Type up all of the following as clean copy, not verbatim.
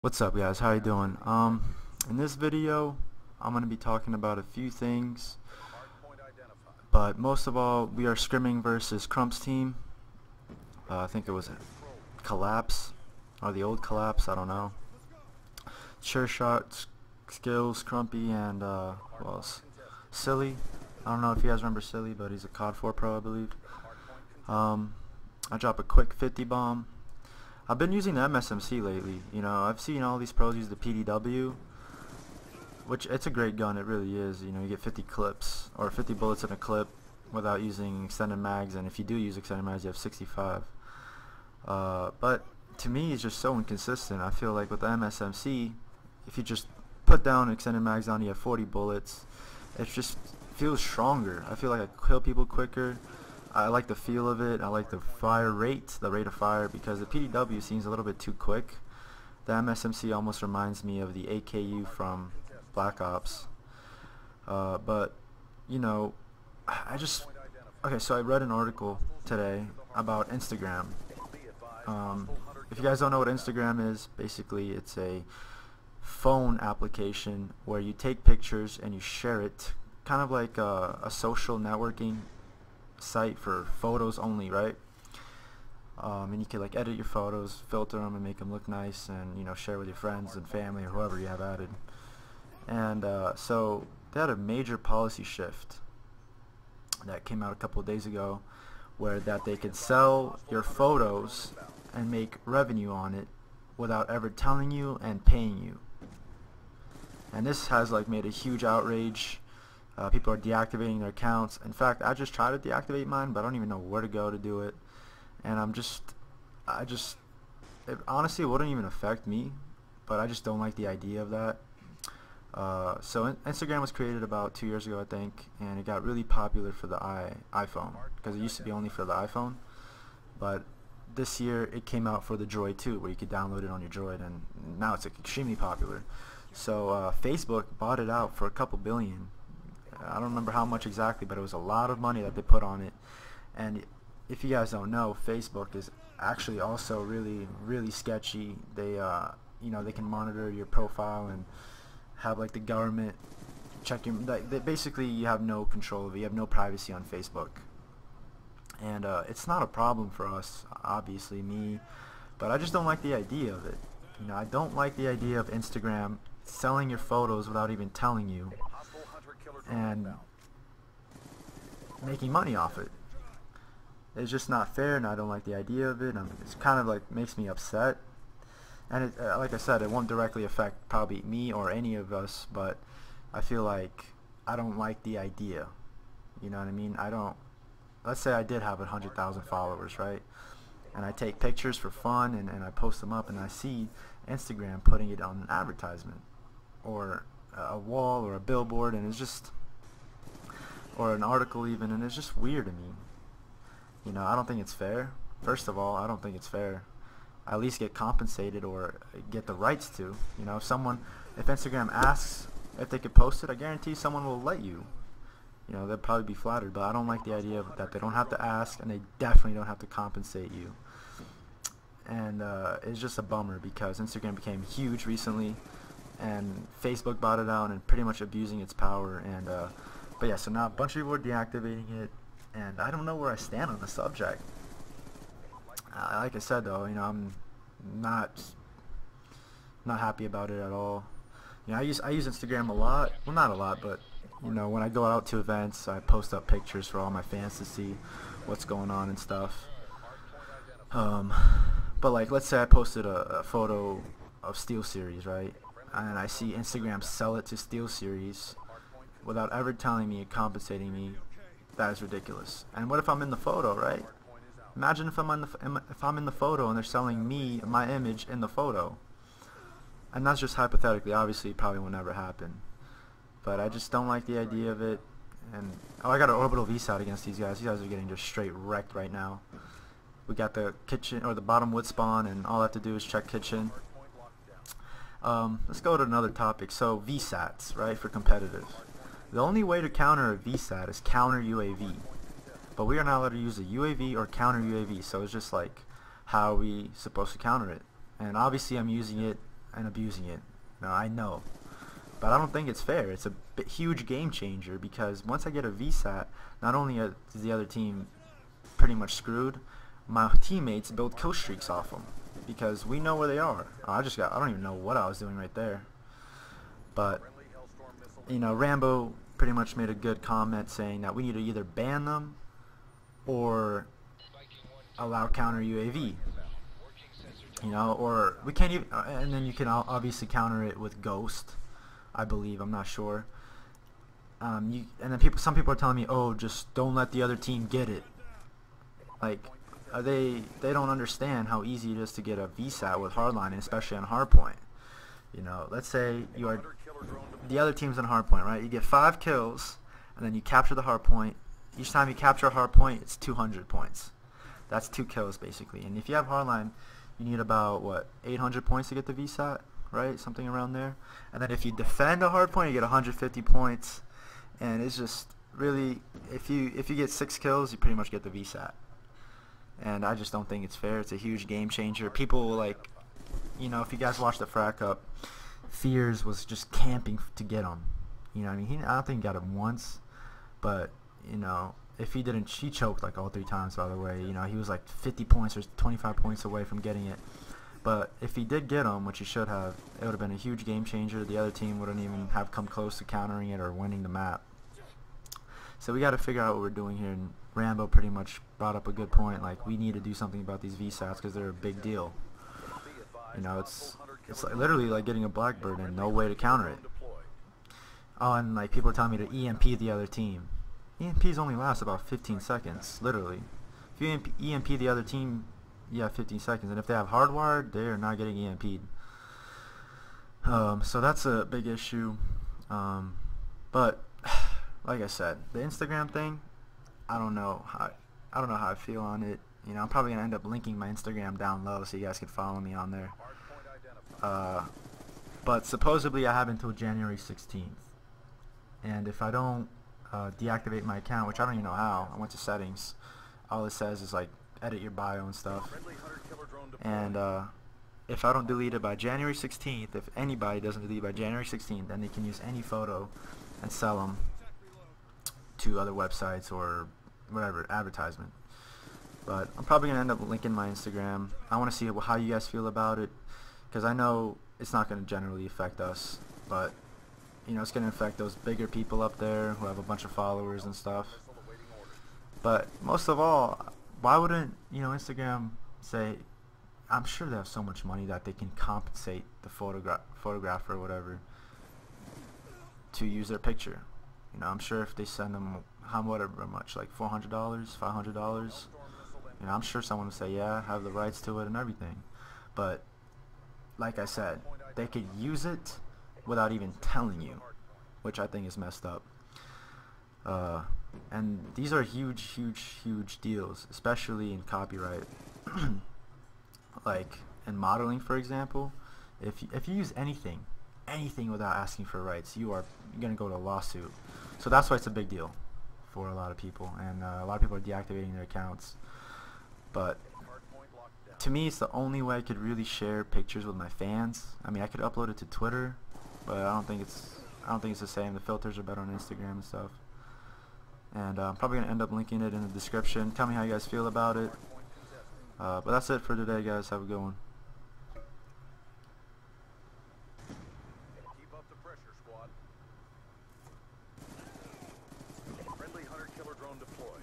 What's up, guys? How you doing? In this video I'm going to be talking about a few things, but most of all we are scrimming versus Crump's team. I think it was Collapse or the old Collapse, I don't know. Sure shot, skills, Crumpy, and who else? Silly. I don't know if you guys remember Silly, but he's a COD 4 pro, I believe. I drop a quick 50 bomb. I've been using the MSMC lately. You know, I've seen all these pros use the PDW, which it's a great gun. It really is. You know, you get 50 clips or 50 bullets in a clip without using extended mags, and if you do use extended mags, you have 65. But to me, it's just so inconsistent. I feel like with the MSMC, if you just put down extended mags on, you have 40 bullets. It just feels stronger. I feel like I kill people quicker. I like the feel of it. I like the fire rate, the rate of fire, because the PDW seems a little bit too quick. The MSMC almost reminds me of the AKU from Black Ops. But, you know, okay, so I read an article today about Instagram. If you guys don't know what Instagram is, basically it's a phone application where you take pictures and you share it, kind of like a social networking site for photos only, right? And you can like edit your photos, filter them, and make them look nice, and you know, share with your friends and family or whoever you have added. And so they had a major policy shift that came out a couple of days ago, where that they could sell your photos and make revenue on it without ever telling you and paying you. And this has like made a huge outrage. People are deactivating their accounts. In fact, I just tried to deactivate mine, but I don't even know where to go to do it. And it honestly wouldn't even affect me, but I just don't like the idea of that. So Instagram was created about 2 years ago, I think, and it got really popular for the iPhone, because it used to be only for the iPhone. But this year it came out for the Droid too, where you could download it on your Droid, and now it's like extremely popular. So Facebook bought it out for a couple billion. I don't remember how much exactly, but it was a lot of money that they put on it. And if you guys don't know, Facebook is actually also really sketchy. They you know, they can monitor your profile and have like the government check your, like, basically you have no control of it. You have no privacy on Facebook. And it's not a problem for us, obviously, me, but I just don't like the idea of it. You know, I don't like the idea of Instagram selling your photos without even telling you and making money off it. It's just not fair, and I don't like the idea of it. It's kind of like makes me upset. And it, like I said, it won't directly affect probably me or any of us, but I feel like I don't like the idea. You know what I mean? Let's say I did have 100,000 followers, right? And I take pictures for fun, and I post them up, and I see Instagram putting it on an advertisement or a wall or a billboard, and it's just, or an article even, and it's just weird to me. You know, I don't think it's fair. First of all, I don't think it's fair. I at least get compensated or get the rights to. You know, if Instagram asks if they could post it, I guarantee someone will let you. You know, they'll probably be flattered, but I don't like the idea of that they don't have to ask, and they definitely don't have to compensate you. And it's just a bummer, because Instagram became huge recently, and Facebook bought it out and pretty much abusing its power. And but yeah, so now a bunch of people are deactivating it, and I don't know where I stand on the subject. Like I said, though, you know, I'm not happy about it at all. You know, I use Instagram a lot. Well, not a lot, but you know, when I go out to events, I post up pictures for all my fans to see what's going on and stuff. But like, let's say I posted a photo of SteelSeries, right? And I see Instagram sell it to SteelSeries without ever telling me and compensating me. That is ridiculous. And what if I'm in the photo, right? Imagine if I'm in the photo and they're selling me, my image in the photo. And that's just hypothetically. Obviously, it probably will never happen. But I just don't like the idea of it. And oh, I got an orbital VSAT against these guys. These guys are getting just straight wrecked right now. We got the kitchen, or the bottom wood spawn, and all I have to do is check kitchen. Let's go to another topic. So VSATs, right, for competitive. The only way to counter a VSAT is counter UAV. But we are not allowed to use a UAV or counter UAV, so it's just like, how are we supposed to counter it? And obviously I'm using it and abusing it. Now I know, but I don't think it's fair. It's a huge game changer, because once I get a VSAT, not only is the other team pretty much screwed, my teammates build kill streaks off them because we know where they are. I don't even know what I was doing right there. But you know, Rambo pretty much made a good comment saying that we need to either ban them or allow counter UAV. You know, or we can't even, and then you can obviously counter it with Ghost, I believe. I'm not sure. And then some people are telling me, oh, just don't let the other team get it. Like, they don't understand how easy it is to get a VSAT with hardline, especially on hardpoint. You know, let's say the other team's on hardpoint, right? You get 5 kills, and then you capture the hardpoint. Each time you capture a hardpoint, it's 200 points. That's 2 kills basically. And if you have hardline, you need about, what, 800 points to get the VSAT, right? Something around there. And then if you defend a hardpoint, you get 150 points. And it's just really, if you get 6 kills, you pretty much get the VSAT. And I just don't think it's fair. It's a huge game changer. People, like, you know, if you guys watched the Frat Cup, Fears was just camping to get him. You know what I mean? I don't think he got him once, but, you know, if he didn't, he choked like all 3 times, by the way. You know, he was like 50 points or 25 points away from getting it. But if he did get him, which he should have, it would have been a huge game changer. The other team wouldn't even have come close to countering it or winning the map. So we got to figure out what we're doing here. And Rambo pretty much brought up a good point. Like, we need to do something about these VSATs because they're a big deal. You know, it's like literally like getting a Blackbird and no way to counter it. Oh, and like people are telling me to EMP the other team. EMPs only last about 15 seconds, literally. If you EMP the other team, you have 15 seconds, and if they have hardwired, they are not getting EMP'd. So that's a big issue. But like I said, the Instagram thing, I don't know how I feel on it. You know, I'm probably gonna end up linking my Instagram down low so you guys can follow me on there. But supposedly I have until January 16th, and if I don't deactivate my account, which I don't even know how, I went to settings, all it says is like edit your bio and stuff, and if I don't delete it by January 16th, if anybody doesn't delete it by January 16th, then they can use any photo and sell them to other websites or whatever, advertisement. But I'm probably gonna end up linking my Instagram. I want to see how you guys feel about it, because I know it's not going to generally affect us, but you know, it's going to affect those bigger people up there who have a bunch of followers and stuff. But most of all, why wouldn't, you know, Instagram say, I'm sure they have so much money that they can compensate the photographer or whatever to use their picture. You know, I'm sure if they send them whatever much, like $400, $500, you know, I'm sure someone would say, yeah, have the rights to it and everything. But like I said, they could use it without even telling you, which I think is messed up. And these are huge, huge, huge deals, especially in copyright. Like in modeling, for example, if you use anything without asking for rights, you're gonna go to a lawsuit. So that's why it's a big deal for a lot of people, and a lot of people are deactivating their accounts. But to me, it's the only way I could really share pictures with my fans. I mean, I could upload it to Twitter, but I don't think it's the same. The filters are better on Instagram and stuff. And I'm probably gonna end up linking it in the description. Tell me how you guys feel about it. But that's it for today, guys. Have a good one. Keep up the pressure, squad. Friendly hunter-killer drone deployed.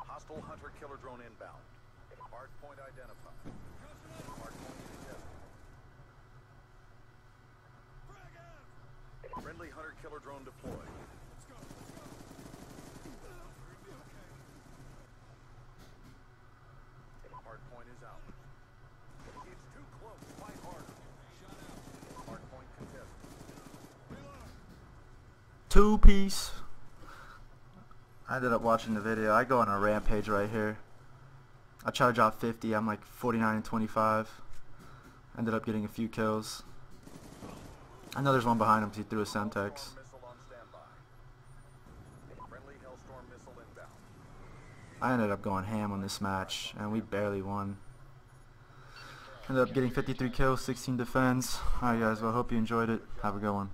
Hostile hunter-killer drone inbound. Hard point identified. Hard point contested. Friendly hunter-killer drone deployed. Hard point is out. It's too close. Fight harder. Hard point contested. 2-piece. I ended up watching the video. I go on a rampage right here. I try to drop 50. I'm like 49 and 25. Ended up getting a few kills. I know there's one behind him because he threw a Semtex. I ended up going ham on this match, and we barely won. Ended up getting 53 kills, 16 defense. Alright guys, well I hope you enjoyed it. Have a good one.